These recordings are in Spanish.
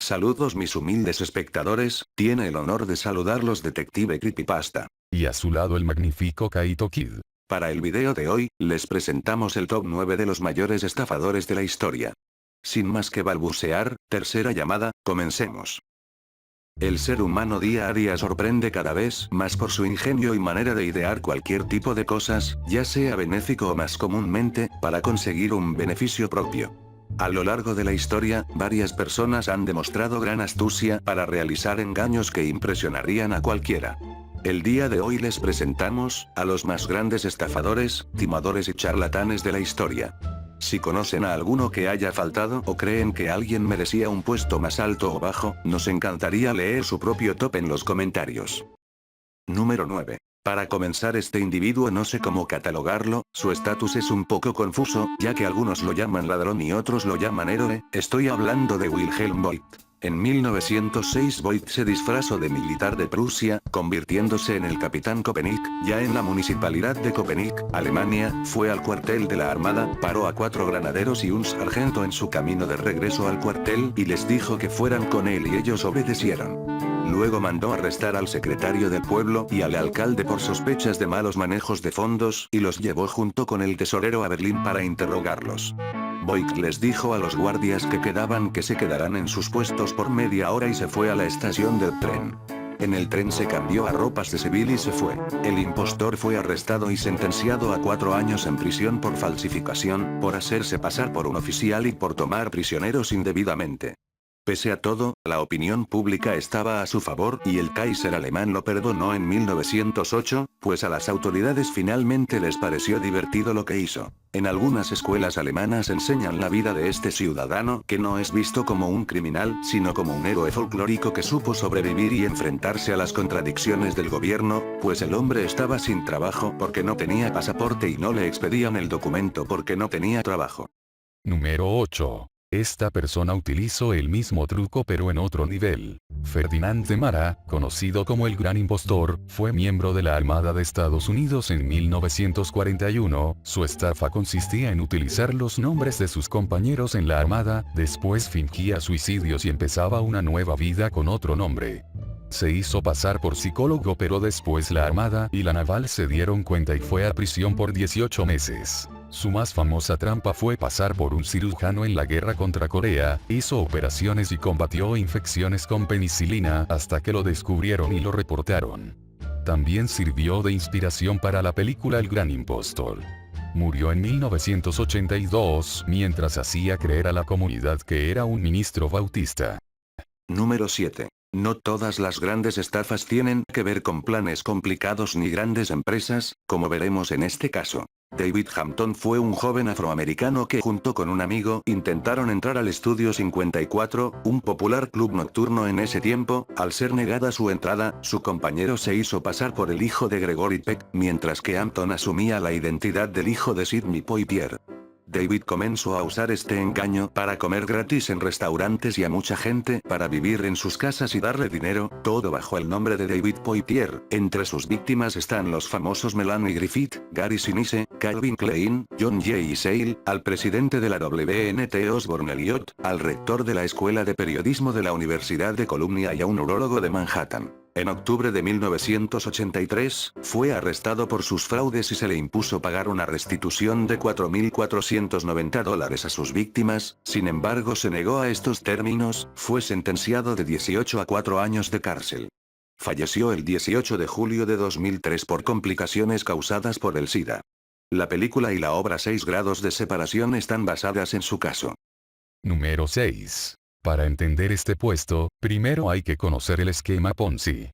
Saludos mis humildes espectadores, tiene el honor de saludarlos Detective Creepypasta. Y a su lado el magnífico Kaito Kid. Para el video de hoy, les presentamos el top 9 de los mayores estafadores de la historia. Sin más que balbucear, tercera llamada, comencemos. El ser humano día a día sorprende cada vez más por su ingenio y manera de idear cualquier tipo de cosas, ya sea benéfico o más comúnmente, para conseguir un beneficio propio. A lo largo de la historia, varias personas han demostrado gran astucia para realizar engaños que impresionarían a cualquiera. El día de hoy les presentamos a los más grandes estafadores, timadores y charlatanes de la historia. Si conocen a alguno que haya faltado o creen que alguien merecía un puesto más alto o bajo, nos encantaría leer su propio top en los comentarios. Número 9. Para comenzar, este individuo no sé cómo catalogarlo, su estatus es un poco confuso, ya que algunos lo llaman ladrón y otros lo llaman héroe. Estoy hablando de Wilhelm Voigt. En 1906 Voigt se disfrazó de militar de Prusia, convirtiéndose en el capitán Köpenick. Ya en la municipalidad de Köpenick, Alemania, fue al cuartel de la armada, paró a 4 granaderos y un sargento en su camino de regreso al cuartel y les dijo que fueran con él y ellos obedecieron. Luego mandó arrestar al secretario del pueblo y al alcalde por sospechas de malos manejos de fondos y los llevó junto con el tesorero a Berlín para interrogarlos. Voigt les dijo a los guardias que quedaban que se quedarán en sus puestos por media hora y se fue a la estación del tren. En el tren se cambió a ropas de civil y se fue. El impostor fue arrestado y sentenciado a 4 años en prisión por falsificación, por hacerse pasar por un oficial y por tomar prisioneros indebidamente. Pese a todo, la opinión pública estaba a su favor y el Kaiser alemán lo perdonó en 1908, pues a las autoridades finalmente les pareció divertido lo que hizo. En algunas escuelas alemanas enseñan la vida de este ciudadano que no es visto como un criminal, sino como un héroe folclórico que supo sobrevivir y enfrentarse a las contradicciones del gobierno, pues el hombre estaba sin trabajo porque no tenía pasaporte y no le expedían el documento porque no tenía trabajo. Número 8. Esta persona utilizó el mismo truco pero en otro nivel. Ferdinand de Mara, conocido como el Gran Impostor, fue miembro de la Armada de Estados Unidos en 1941. Su estafa consistía en utilizar los nombres de sus compañeros en la Armada, después fingía suicidios y empezaba una nueva vida con otro nombre. Se hizo pasar por psicólogo pero después la Armada y la Naval se dieron cuenta y fue a prisión por 18 meses. Su más famosa trampa fue pasar por un cirujano en la guerra contra Corea, hizo operaciones y combatió infecciones con penicilina hasta que lo descubrieron y lo reportaron. También sirvió de inspiración para la película El Gran Impostor. Murió en 1982 mientras hacía creer a la comunidad que era un ministro bautista. Número 7. No todas las grandes estafas tienen que ver con planes complicados ni grandes empresas, como veremos en este caso. David Hampton fue un joven afroamericano que junto con un amigo intentaron entrar al Estudio 54, un popular club nocturno en ese tiempo. Al ser negada su entrada, su compañero se hizo pasar por el hijo de Gregory Peck, mientras que Hampton asumía la identidad del hijo de Sidney Poitier. David comenzó a usar este engaño para comer gratis en restaurantes y a mucha gente para vivir en sus casas y darle dinero, todo bajo el nombre de David Poitier. Entre sus víctimas están los famosos Melanie Griffith, Gary Sinise, Calvin Klein, John J. Sale, al presidente de la WNT Osborne Elliott, al rector de la Escuela de Periodismo de la Universidad de Columbia y a un urólogo de Manhattan. En octubre de 1983, fue arrestado por sus fraudes y se le impuso pagar una restitución de $4.490 a sus víctimas. Sin embargo, se negó a estos términos, fue sentenciado de 18 a 4 años de cárcel. Falleció el 18 de julio de 2003 por complicaciones causadas por el SIDA. La película y la obra 6 grados de separación están basadas en su caso. Número 6. Para entender este puesto, primero hay que conocer el esquema Ponzi.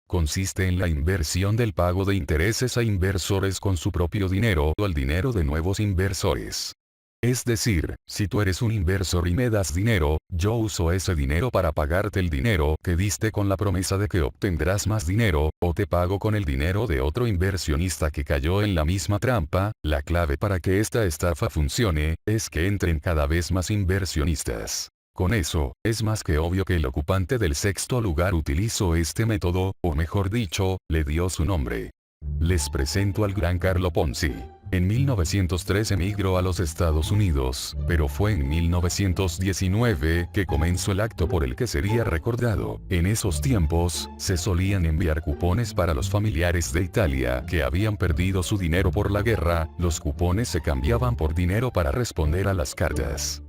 Consiste en la inversión del pago de intereses a inversores con su propio dinero o al dinero de nuevos inversores. Es decir, si tú eres un inversor y me das dinero, yo uso ese dinero para pagarte el dinero que diste con la promesa de que obtendrás más dinero, o te pago con el dinero de otro inversionista que cayó en la misma trampa. La clave para que esta estafa funcione, es que entren cada vez más inversionistas. Con eso, es más que obvio que el ocupante del sexto lugar utilizó este método, o mejor dicho, le dio su nombre. Les presento al gran Carlo Ponzi. En 1903 emigró a los Estados Unidos, pero fue en 1919 que comenzó el acto por el que sería recordado. En esos tiempos, se solían enviar cupones para los familiares de Italia que habían perdido su dinero por la guerra. Los cupones se cambiaban por dinero para responder a las cartas.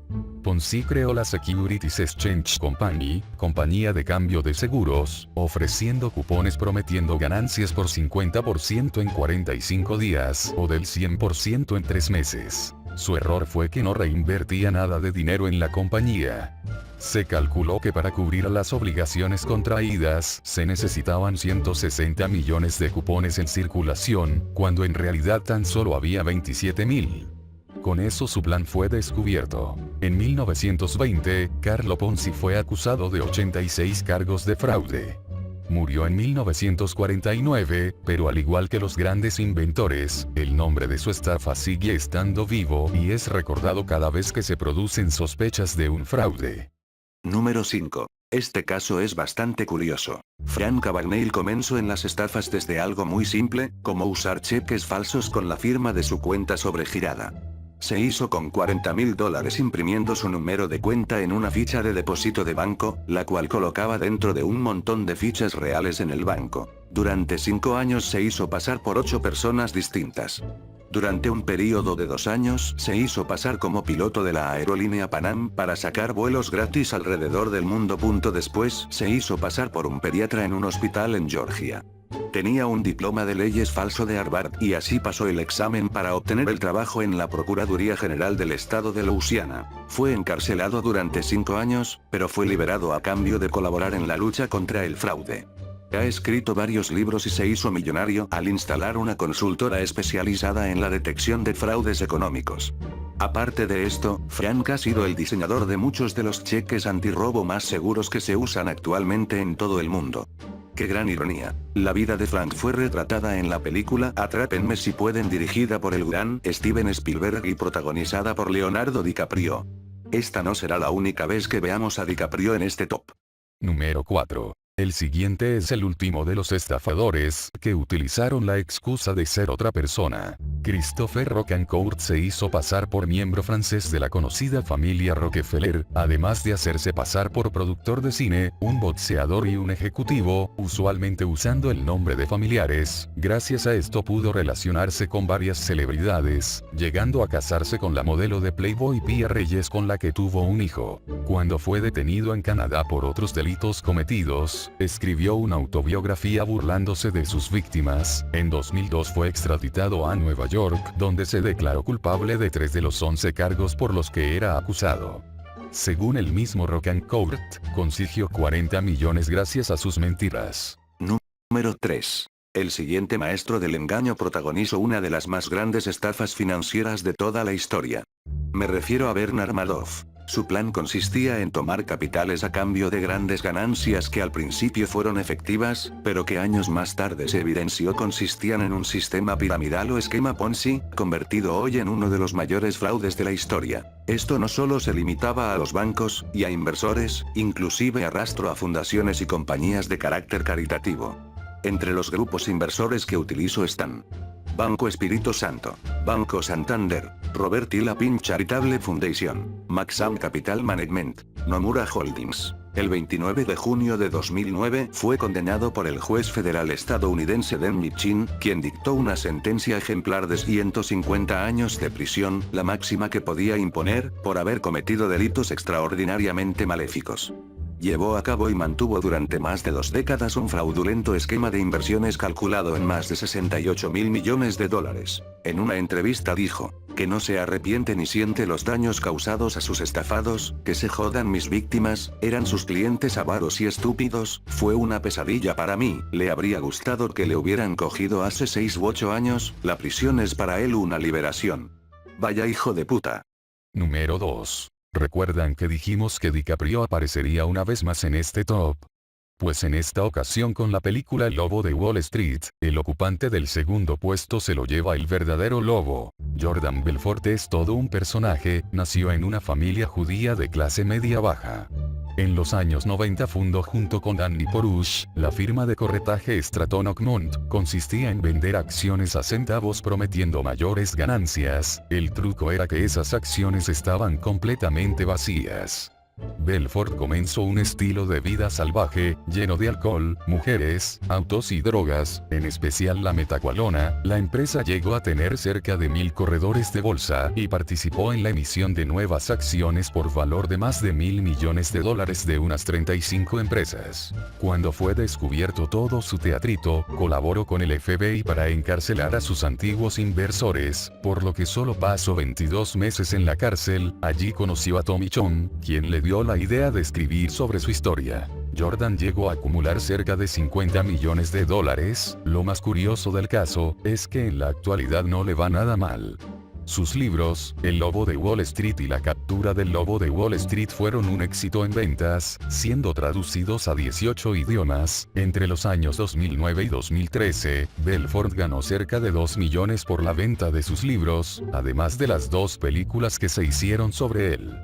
Ponzi creó la Securities Exchange Company, compañía de cambio de seguros, ofreciendo cupones prometiendo ganancias por 50% en 45 días o del 100% en 3 meses. Su error fue que no reinvertía nada de dinero en la compañía. Se calculó que para cubrir las obligaciones contraídas se necesitaban 160 millones de cupones en circulación, cuando en realidad tan solo había 27.000. Con eso su plan fue descubierto. En 1920, Carlo Ponzi fue acusado de 86 cargos de fraude. Murió en 1949, pero al igual que los grandes inventores, el nombre de su estafa sigue estando vivo y es recordado cada vez que se producen sospechas de un fraude. Número 5. Este caso es bastante curioso. Frank Abagnale comenzó en las estafas desde algo muy simple, como usar cheques falsos con la firma de su cuenta sobregirada. Se hizo con $40.000 imprimiendo su número de cuenta en una ficha de depósito de banco, la cual colocaba dentro de un montón de fichas reales en el banco. Durante 5 años se hizo pasar por 8 personas distintas. Durante un período de 2 años se hizo pasar como piloto de la aerolínea Pan Am para sacar vuelos gratis alrededor del mundo. Después se hizo pasar por un pediatra en un hospital en Georgia. Tenía un diploma de leyes falso de Harvard y así pasó el examen para obtener el trabajo en la Procuraduría General del Estado de Louisiana. Fue encarcelado durante 5 años, pero fue liberado a cambio de colaborar en la lucha contra el fraude. Ha escrito varios libros y se hizo millonario al instalar una consultora especializada en la detección de fraudes económicos. Aparte de esto, Frank ha sido el diseñador de muchos de los cheques antirrobo más seguros que se usan actualmente en todo el mundo. ¡Qué gran ironía! La vida de Frank fue retratada en la película Atrápenme si pueden, dirigida por el gran Steven Spielberg y protagonizada por Leonardo DiCaprio. Esta no será la única vez que veamos a DiCaprio en este top. Número 4. El siguiente es el último de los estafadores que utilizaron la excusa de ser otra persona. Christopher Rocancourt se hizo pasar por miembro francés de la conocida familia Rockefeller, además de hacerse pasar por productor de cine, un boxeador y un ejecutivo, usualmente usando el nombre de familiares. Gracias a esto pudo relacionarse con varias celebridades, llegando a casarse con la modelo de Playboy Pia Reyes, con la que tuvo un hijo. Cuando fue detenido en Canadá por otros delitos cometidos, escribió una autobiografía burlándose de sus víctimas. En 2002 fue extraditado a Nueva York, donde se declaró culpable de 3 de los 11 cargos por los que era acusado. Según el mismo Rocancourt, consiguió 40 millones gracias a sus mentiras. Número 3. El siguiente maestro del engaño protagonizó una de las más grandes estafas financieras de toda la historia. Me refiero a Bernard Madoff. Su plan consistía en tomar capitales a cambio de grandes ganancias que al principio fueron efectivas, pero que años más tarde se evidenció consistían en un sistema piramidal o esquema Ponzi, convertido hoy en uno de los mayores fraudes de la historia. Esto no solo se limitaba a los bancos y a inversores, inclusive arrastró a fundaciones y compañías de carácter caritativo. Entre los grupos inversores que utilizó están Banco Espíritu Santo, Banco Santander, Robert y Lapin Charitable Foundation, Maxam Capital Management, Nomura Holdings. El 29 de junio de 2009 fue condenado por el juez federal estadounidense Dennis Chin, quien dictó una sentencia ejemplar de 150 años de prisión, la máxima que podía imponer, por haber cometido delitos extraordinariamente maléficos. Llevó a cabo y mantuvo durante más de 2 décadas un fraudulento esquema de inversiones calculado en más de $68.000 millones. En una entrevista dijo, que no se arrepiente ni siente los daños causados a sus estafados, que se jodan mis víctimas, eran sus clientes avaros y estúpidos, fue una pesadilla para mí, le habría gustado que le hubieran cogido hace 6 u 8 años, la prisión es para él una liberación. Vaya hijo de puta. Número 2. ¿Recuerdan que dijimos que DiCaprio aparecería una vez más en este top? Pues en esta ocasión con la película El Lobo de Wall Street, el ocupante del segundo puesto se lo lleva el verdadero lobo. Jordan Belfort es todo un personaje, nació en una familia judía de clase media baja. En los años 90 fundó junto con Annie Porush, la firma de corretaje Stratton Oakmont. Consistía en vender acciones a centavos prometiendo mayores ganancias. El truco era que esas acciones estaban completamente vacías. Belfort comenzó un estilo de vida salvaje, lleno de alcohol, mujeres, autos y drogas, en especial la metacualona. La empresa llegó a tener cerca de 1000 corredores de bolsa y participó en la emisión de nuevas acciones por valor de más de $1.000 millones de unas 35 empresas. Cuando fue descubierto todo su teatrito, colaboró con el FBI para encarcelar a sus antiguos inversores, por lo que solo pasó 22 meses en la cárcel. Allí conoció a Tommy Chong, quien le dio la idea de escribir sobre su historia. Jordan llegó a acumular cerca de $50 millones. Lo más curioso del caso, es que en la actualidad no le va nada mal. Sus libros, El Lobo de Wall Street y La Captura del Lobo de Wall Street fueron un éxito en ventas, siendo traducidos a 18 idiomas. Entre los años 2009 y 2013, Belfort ganó cerca de $2 millones por la venta de sus libros, además de las 2 películas que se hicieron sobre él.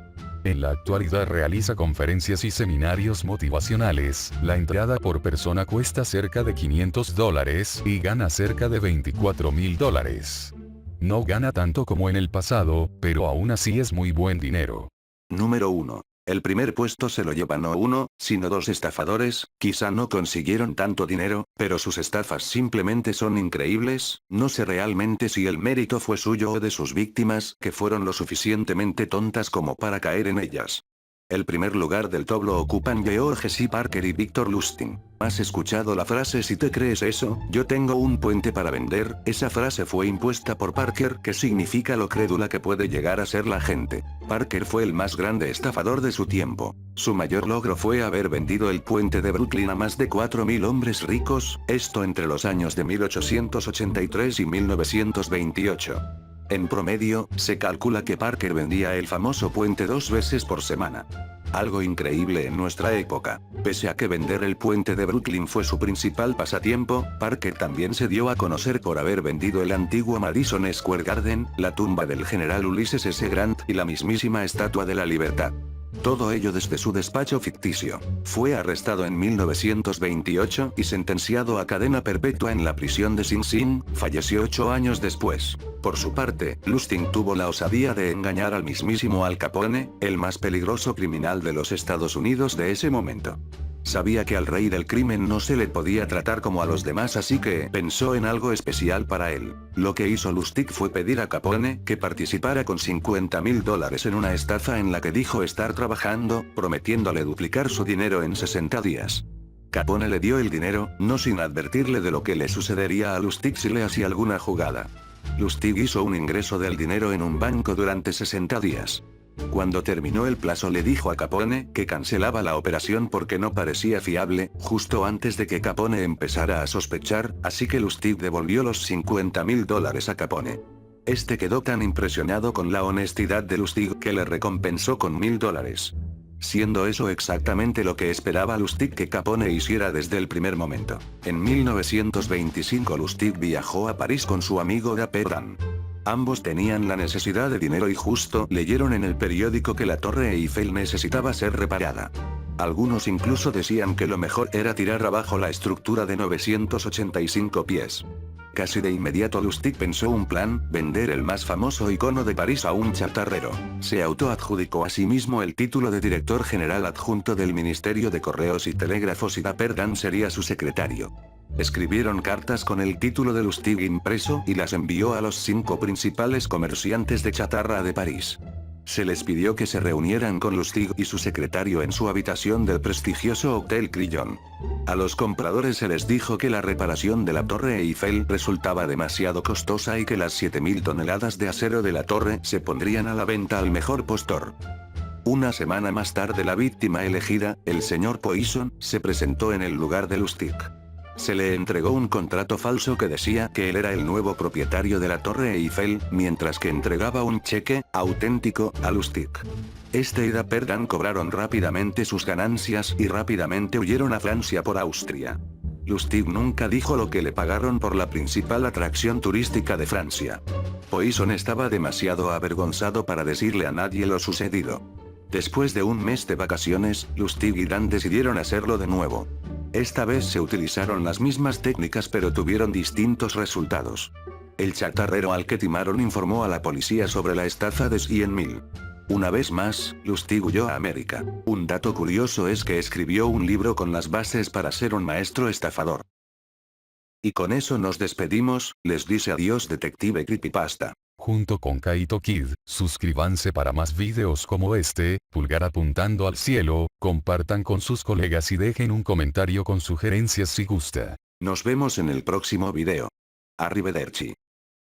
En la actualidad realiza conferencias y seminarios motivacionales. La entrada por persona cuesta cerca de $500 y gana cerca de $24.000. No gana tanto como en el pasado, pero aún así es muy buen dinero. Número 1. El primer puesto se lo lleva no uno, sino 2 estafadores. Quizá no consiguieron tanto dinero, pero sus estafas simplemente son increíbles. No sé realmente si el mérito fue suyo o de sus víctimas, que fueron lo suficientemente tontas como para caer en ellas. El primer lugar del top lo ocupan George C. Parker y Victor Lustig. ¿Has escuchado la frase "si te crees eso, yo tengo un puente para vender"? Esa frase fue impuesta por Parker, que significa lo crédula que puede llegar a ser la gente. Parker fue el más grande estafador de su tiempo. Su mayor logro fue haber vendido el puente de Brooklyn a más de 4.000 hombres ricos, esto entre los años de 1883 y 1928. En promedio, se calcula que Parker vendía el famoso puente 2 veces por semana. Algo increíble en nuestra época. Pese a que vender el puente de Brooklyn fue su principal pasatiempo, Parker también se dio a conocer por haber vendido el antiguo Madison Square Garden, la tumba del general Ulysses S. Grant y la mismísima Estatua de la Libertad. Todo ello desde su despacho ficticio. Fue arrestado en 1928 y sentenciado a cadena perpetua en la prisión de Sing Sing. Falleció 8 años después. Por su parte, Lustig tuvo la osadía de engañar al mismísimo Al Capone, el más peligroso criminal de los Estados Unidos de ese momento. Sabía que al rey del crimen no se le podía tratar como a los demás, así que pensó en algo especial para él. Lo que hizo Lustig fue pedir a Capone que participara con $50.000 en una estafa en la que dijo estar trabajando, prometiéndole duplicar su dinero en 60 días. Capone le dio el dinero, no sin advertirle de lo que le sucedería a Lustig si le hacía alguna jugada. Lustig hizo un ingreso del dinero en un banco durante 60 días. Cuando terminó el plazo le dijo a Capone que cancelaba la operación porque no parecía fiable, justo antes de que Capone empezara a sospechar, así que Lustig devolvió los $50.000 a Capone. Este quedó tan impresionado con la honestidad de Lustig que le recompensó con $1.000. Siendo eso exactamente lo que esperaba Lustig que Capone hiciera desde el primer momento. En 1925 Lustig viajó a París con su amigo Dapper. Ambos tenían la necesidad de dinero y justo leyeron en el periódico que la Torre Eiffel necesitaba ser reparada. Algunos incluso decían que lo mejor era tirar abajo la estructura de 985 pies. Casi de inmediato Lustig pensó un plan: vender el más famoso icono de París a un chatarrero. Se autoadjudicó a sí mismo el título de director general adjunto del Ministerio de Correos y Telégrafos y Dapper Dan sería su secretario. Escribieron cartas con el título de Lustig impreso y las envió a los 5 principales comerciantes de chatarra de París. Se les pidió que se reunieran con Lustig y su secretario en su habitación del prestigioso Hotel Crillon. A los compradores se les dijo que la reparación de la Torre Eiffel resultaba demasiado costosa y que las 7.000 toneladas de acero de la torre se pondrían a la venta al mejor postor. Una semana más tarde la víctima elegida, el señor Poisson, se presentó en el lugar de Lustig. Se le entregó un contrato falso que decía que él era el nuevo propietario de la Torre Eiffel, mientras que entregaba un cheque auténtico a Lustig. Este y Dapper Dan cobraron rápidamente sus ganancias y rápidamente huyeron a Francia por Austria. Lustig nunca dijo lo que le pagaron por la principal atracción turística de Francia. Poisson estaba demasiado avergonzado para decirle a nadie lo sucedido. Después de un mes de vacaciones, Lustig y Dan decidieron hacerlo de nuevo. Esta vez se utilizaron las mismas técnicas pero tuvieron distintos resultados. El chatarrero al que timaron informó a la policía sobre la estafa de 100.000. Una vez más, Lustig huyó a América. Un dato curioso es que escribió un libro con las bases para ser un maestro estafador. Y con eso nos despedimos, les dice adiós Detective Creepypasta. Junto con Kaito Kid, suscríbanse para más videos como este, pulgar apuntando al cielo, compartan con sus colegas y dejen un comentario con sugerencias si gusta. Nos vemos en el próximo video. Arrivederci.